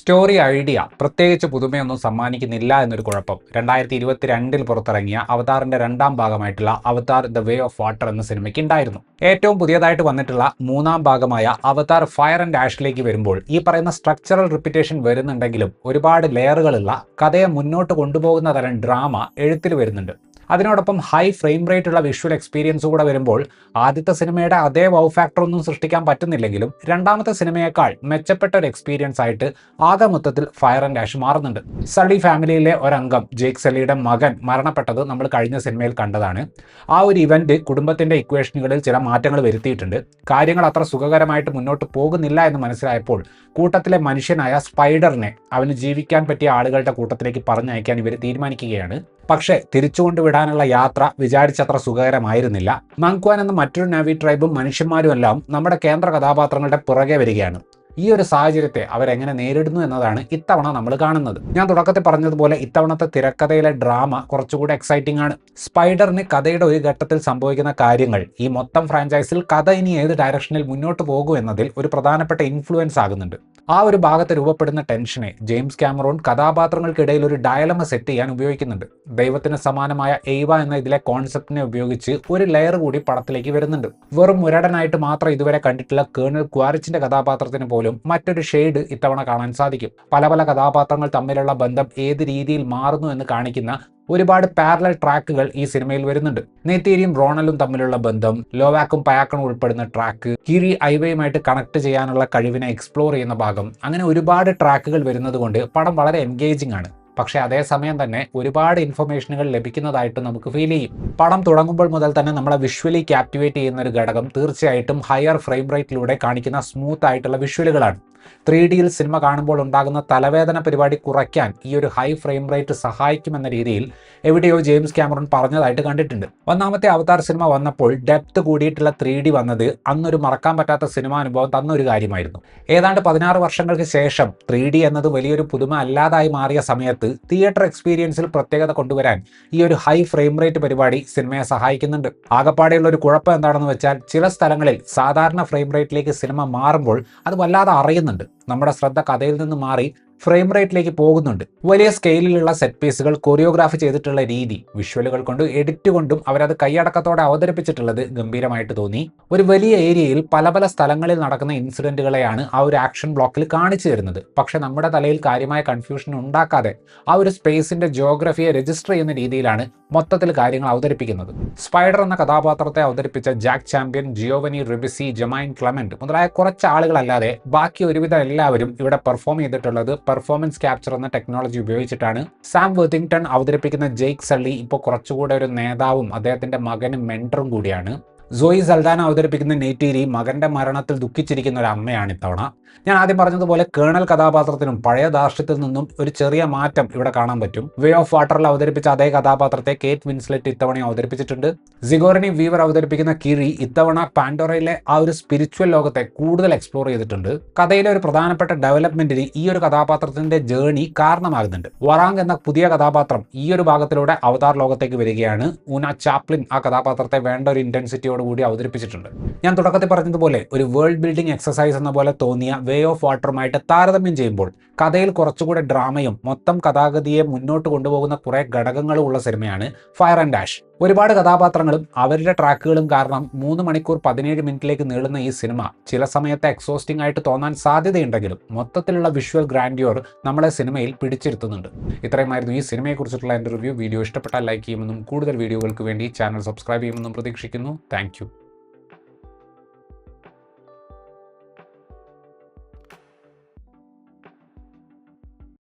Story idea പ്രത്യേകിച്ച് പുതുമയൊന്നും സമ്മാനിക്കുന്നില്ല എന്നൊരു കുഴപ്പം 2022 പുറത്തിറങ്ങിയ അവതാറിന്റെ രണ്ടാം ഭാഗമായിട്ടുള്ള അവതാർ ദ വേ ഓഫ് വാട്ടർ എന്ന സിനിമയ്ക്ക് ഉണ്ടായിരുന്നു. ഏറ്റവും പുതിയതായിട്ട് വന്നിട്ടുള്ള മൂന്നാം ഭാഗമായ അവതാർ ഫയർ ആൻഡ് ആഷിലേക്ക് വരുമ്പോൾ ഈ പറയുന്ന സ്ട്രക്ചറൽ റിപ്പിറ്റേഷൻ വരുന്നുണ്ടെങ്കിലും ഒരുപാട് ലെയറുകളുള്ള കഥയെ മുന്നോട്ട് കൊണ്ടുപോകുന്ന തരം ഡ്രാമ എഴുത്തിൽ വരുന്നുണ്ട്. അതിനോടൊപ്പം ഹൈ ഫ്രെയിം റേറ്റ് ഉള്ള വിഷ്വൽ എക്സ്പീരിയൻസ് കൂടെ വരുമ്പോൾ ആദ്യത്തെ സിനിമയുടെ അതേ വൗ ഫാക്ടർ ഒന്നും സൃഷ്ടിക്കാൻ പറ്റുന്നില്ലെങ്കിലും രണ്ടാമത്തെ സിനിമയേക്കാൾ മെച്ചപ്പെട്ട ഒരു എക്സ്പീരിയൻസ് ആയിട്ട് ആകെ മൊത്തത്തിൽ ഫയർ ആൻഡ് ആഷ് മാറുന്നുണ്ട്. സള്ളി ഫാമിലിയിലെ ഒരംഗം ജേക്ക് സള്ളിയുടെ മകൻ മരണപ്പെട്ടത് നമ്മൾ കഴിഞ്ഞ സിനിമയിൽ കണ്ടതാണ്. ആ ഒരു ഇവന്റ് കുടുംബത്തിന്റെ ഇക്വേഷനുകളിൽ ചില മാറ്റങ്ങൾ വരുത്തിയിട്ടുണ്ട്. കാര്യങ്ങൾ അത്ര സുഖകരമായിട്ട് മുന്നോട്ട് പോകുന്നില്ല എന്ന് മനസ്സിലായപ്പോൾ കൂട്ടത്തിലെ മനുഷ്യനായ സ്പൈഡറിനെ അവന് ജീവിക്കാൻ പറ്റിയ ആളുകളുടെ കൂട്ടത്തിലേക്ക് പറഞ്ഞയക്കാൻ ഇവർ തീരുമാനിക്കുകയാണ്. പക്ഷേ തിരിച്ചുകൊണ്ടുവിടാനുള്ള യാത്ര വിചാരിച്ചത്ര സുഖകരമായിരുന്നില്ല. മങ്ക്വാൻ എന്ന മറ്റൊരു നാവി ട്രൈബും മനുഷ്യന്മാരും എല്ലാം നമ്മുടെ കേന്ദ്ര കഥാപാത്രങ്ങളുടെ പുറകെ വരികയാണ്. ഈ ഒരു സാഹചര്യത്തെ അവരെങ്ങനെ നേരിടുന്നു എന്നതാണ് ഇത്തവണ നമ്മൾ കാണുന്നത്. ഞാൻ തുടക്കത്തിൽ പറഞ്ഞതുപോലെ ഇത്തവണത്തെ തിരക്കഥയിലെ ഡ്രാമ കുറച്ചുകൂടി എക്സൈറ്റിംഗ് ആണ്. സ്പൈഡറിന് കഥയുടെ ഒരു ഘട്ടത്തിൽ സംഭവിക്കുന്ന കാര്യങ്ങൾ ഈ മൊത്തം ഫ്രാഞ്ചൈസിൽ കഥ ഇനി ഏത് ഡയറക്ഷനിൽ മുന്നോട്ട് പോകും എന്നതിൽ ഒരു പ്രധാനപ്പെട്ട ഇൻഫ്ലുവൻസ് ആകുന്നുണ്ട്. ആ ഒരു ഭാഗത്ത് രൂപപ്പെടുന്ന ടെൻഷനെ ജെയിംസ് കാമറൂൺ കഥാപാത്രങ്ങൾക്കിടയിൽ ഒരു ഡയലമ സെറ്റ് ചെയ്യാൻ ഉപയോഗിക്കുന്നുണ്ട്. ദൈവത്തിന് സമാനമായ എയ്വ എന്ന ഇതിലെ കോൺസെപ്റ്റിനെ ഉപയോഗിച്ച് ഒരു ലെയർ കൂടി പടത്തിലേക്ക് വരുന്നുണ്ട്. വെറും മുരടനായിട്ട് മാത്രം ഇതുവരെ കണ്ടിട്ടുള്ള കേണൽ ക്വാറിച്ചിന്റെ കഥാപാത്രത്തിന് പോലും മറ്റൊരു ഷെയ്ഡ് ഇത്തവണ കാണാൻ സാധിക്കും. പല പല കഥാപാത്രങ്ങൾ തമ്മിലുള്ള ബന്ധം ഏത് രീതിയിൽ മാറുന്നു എന്ന് കാണിക്കുന്ന ഒരുപാട് പാരലൽ ട്രാക്കുകൾ ഈ സിനിമയിൽ വരുന്നുണ്ട്. നെയ്തീരിയും റോണലും തമ്മിലുള്ള ബന്ധം, ലോവാക്കും പയാക്കണും ഉൾപ്പെടുന്ന ട്രാക്ക്, കിരി ഐവയുമായിട്ട് കണക്ട് ചെയ്യാനുള്ള കഴിവിനെ എക്സ്പ്ലോർ ചെയ്യുന്ന ഭാഗം, അങ്ങനെ ഒരുപാട് ട്രാക്കുകൾ വരുന്നത് കൊണ്ട് പടം വളരെ എൻഗേജിംഗ് ആണ്. പക്ഷേ അതേസമയം തന്നെ ഒരുപാട് ഇൻഫർമേഷനുകൾ ലഭിക്കുന്നതായിട്ട് നമുക്ക് ഫീൽ ചെയ്യും. പടം തുടങ്ങുമ്പോൾ മുതൽ തന്നെ നമ്മളെ വിഷ്വലി ക്യാപ്റ്റിവേറ്റ് ചെയ്യുന്ന ഒരു ഘടകം തീർച്ചയായിട്ടും ഹയർ ഫ്രെയിം റേറ്റിലൂടെ കാണിക്കുന്ന സ്മൂത്ത് ആയിട്ടുള്ള വിഷ്വലുകളാണ്. 3Dയിൽ സിനിമ കാണുമ്പോൾ ഉണ്ടാകുന്ന തലവേദന പരിപാടി കുറയ്ക്കാൻ ഈ ഒരു ഹൈ ഫ്രെയിം റേറ്റ് സഹായിക്കുമെന്ന രീതിയിൽ എവിടെയോ ജെയിംസ് കാമറൂൺ പറഞ്ഞതായിട്ട് കണ്ടിട്ടുണ്ട്. ഒന്നാമത്തെ അവതാർ സിനിമ വന്നപ്പോൾ ഡെപ്ത് കൂടിയിട്ടുള്ള 3D വന്നത് അന്നൊരു മറക്കാൻ പറ്റാത്ത സിനിമാനുഭവം തന്നൊരു കാര്യമായിരുന്നു. ഏതാണ്ട് 16 വർഷങ്ങൾക്ക് ശേഷം 3D എന്നത് വലിയൊരു പുതുമ അല്ലാതായി മാറിയ സമയത്ത് തിയേറ്റർ എക്സ്പീരിയൻസിൽ പ്രത്യേകത കൊണ്ടുവരാൻ ഈ ഒരു ഹൈ ഫ്രെയിം റേറ്റ് പരിപാടി സിനിമയെ സഹായിക്കുന്നുണ്ട്. ആകപ്പാടെയുള്ള ഒരു കുഴപ്പം എന്താണെന്ന് വെച്ചാൽ ചില സ്ഥലങ്ങളിൽ സാധാരണ ഫ്രെയിം റേറ്റിലേക്ക് സിനിമ മാറുമ്പോൾ അത് വല്ലാതെ അറിയുന്നുണ്ട്. നമ്മുടെ ശ്രദ്ധ കഥയിൽ നിന്ന് മാറി ഫ്രെയിം റേറ്റിലേക്ക് പോകുന്നുണ്ട്. വലിയ സ്കെയിലിലുള്ള സെറ്റ് പീസുകൾ കൊറിയോഗ്രാഫ് ചെയ്തിട്ടുള്ള രീതി, വിഷ്വലുകൾ കൊണ്ട് എഡിറ്റ് കൊണ്ടും അവരത് കൈയടക്കത്തോടെ അവതരിപ്പിച്ചിട്ടുള്ളത് ഗംഭീരമായിട്ട് തോന്നി. ഒരു വലിയ ഏരിയയിൽ പല പല സ്ഥലങ്ങളിൽ നടക്കുന്ന ഇൻസിഡന്റുകളെയാണ് ആ ഒരു ആക്ഷൻ ബ്ലോക്കിൽ കാണിച്ചു തരുന്നത്. പക്ഷെ നമ്മുടെ തലയിൽ കാര്യമായ കൺഫ്യൂഷൻ ഉണ്ടാക്കാതെ ആ ഒരു സ്പേസിന്റെ ജിയോഗ്രഫിയെ രജിസ്റ്റർ ചെയ്യുന്ന രീതിയിലാണ് മൊത്തത്തിൽ കാര്യങ്ങൾ അവതരിപ്പിക്കുന്നത്. സ്പൈഡർ എന്ന കഥാപാത്രത്തെ അവതരിപ്പിച്ച ജാക്ക് ചാമ്പ്യൻ, ജിയോവനി റിബിസി, ജമൈൻ ക്ലെമന്റ് മുതലായ കുറച്ച് ആളുകളല്ലാതെ ബാക്കി ഒരുവിധം എല്ലാവരും ഇവിടെ പെർഫോം ചെയ്തിട്ടുള്ളത് പെർഫോമൻസ് ക്യാപ്ചർ എന്ന ടെക്നോളജി ഉപയോഗിച്ചിട്ടാണ്. സാം വർത്തിങ്ടൺ അവതരിപ്പിക്കുന്ന ജേക്ക് സള്ളി ഇപ്പോൾ കുറച്ചുകൂടെ ഒരു നേതാവും അദ്ദേഹത്തിന്റെ മകനും മെന്ററും കൂടിയാണ്. സോയി സൽദാന അവതരിപ്പിക്കുന്ന നെയ്തീരി മകന്റെ മരണത്തിൽ ദുഃഖിച്ചിരിക്കുന്ന ഒരു അമ്മയാണ് ഇത്തവണ. ഞാൻ ആദ്യം പറഞ്ഞതുപോലെ കേണൽ കഥാപാത്രത്തിനും പഴയ ധാർഷ്ട്യത്തിൽ നിന്നും ഒരു ചെറിയ മാറ്റം ഇവിടെ കാണാൻ പറ്റും. വേ ഓഫ് വാട്ടറിൽ അവതരിപ്പിച്ച അതേ കഥാപാത്രത്തെ കേറ്റ് വിൻസ്ലെറ്റ് ഇത്തവണ അവതരിപ്പിച്ചിട്ടുണ്ട്. സിഗോർണി വീവർ അവതരിപ്പിക്കുന്ന കിരി ഇത്തവണ പാൻഡോറയിലെ ആ ഒരു സ്പിരിച്വൽ ലോകത്തെ കൂടുതൽ എക്സ്പ്ലോർ ചെയ്തിട്ടുണ്ട്. കഥയിലെ ഒരു പ്രധാനപ്പെട്ട ഡെവലപ്മെന്റിന് ഈ ഒരു കഥാപാത്രത്തിന്റെ ജേർണി കാരണമാകുന്നുണ്ട്. വറാങ് എന്ന പുതിയ കഥാപാത്രം ഈ ഒരു ഭാഗത്തിലൂടെ അവതാർ ലോകത്തേക്ക് വരികയാണ്. ഊന ചാപ്ലിൻ ആ കഥാപാത്രത്തെ വേണ്ട ഒരു ഇന്റൻസിറ്റിയോട് കൂടി അവതരിപ്പിച്ചിട്ടുണ്ട്. ഞാൻ തുടക്കത്തിൽ പറഞ്ഞതുപോലെ ഒരു വേൾഡ് ബിൽഡിംഗ് എക്സസൈസ് എന്ന പോലെ തോന്നിയ വേ ഓഫ് വാട്ടറുമായിട്ട് താരതമ്യം ചെയ്യുമ്പോൾ കഥയിൽ കുറച്ചുകൂടെ ഡ്രാമയും മൊത്തം കഥാഗതിയെ മുന്നോട്ട് കൊണ്ടുപോകുന്ന കുറെ ഘടകങ്ങളും ഉള്ള സിനിമയാണ് ഫയർ ആൻഡ് ആഷ്. ഒരുപാട് കഥാപാത്രങ്ങളും അവരുടെ ട്രാക്കുകളും കാരണം 3 മണിക്കൂർ 17 മിനിറ്റിലേക്ക് നീളുന്ന ഈ സിനിമ ചില സമയത്ത് എക്സോസ്റ്റിംഗ് ആയിട്ട് തോന്നാൻ സാധ്യതയുണ്ടെങ്കിലും മൊത്തത്തിലുള്ള വിഷ്വൽ ഗ്രാൻഡ്യൂർ നമ്മളെ സിനിമയിൽ പിടിച്ചിരുത്തുന്നുണ്ട്. ഇത്രയുമായിരുന്നു ഈ സിനിമയെക്കുറിച്ചിട്ടുള്ള എൻ്റെ റിവ്യൂ. വീഡിയോ ഇഷ്ടപ്പെട്ടാൽ ലൈക്ക് ചെയ്യുമെന്നും കൂടുതൽ വീഡിയോകൾക്ക് വേണ്ടി ചാനൽ സബ്സ്ക്രൈബ് ചെയ്യുമെന്നും പ്രതീക്ഷിക്കുന്നു. Thank you.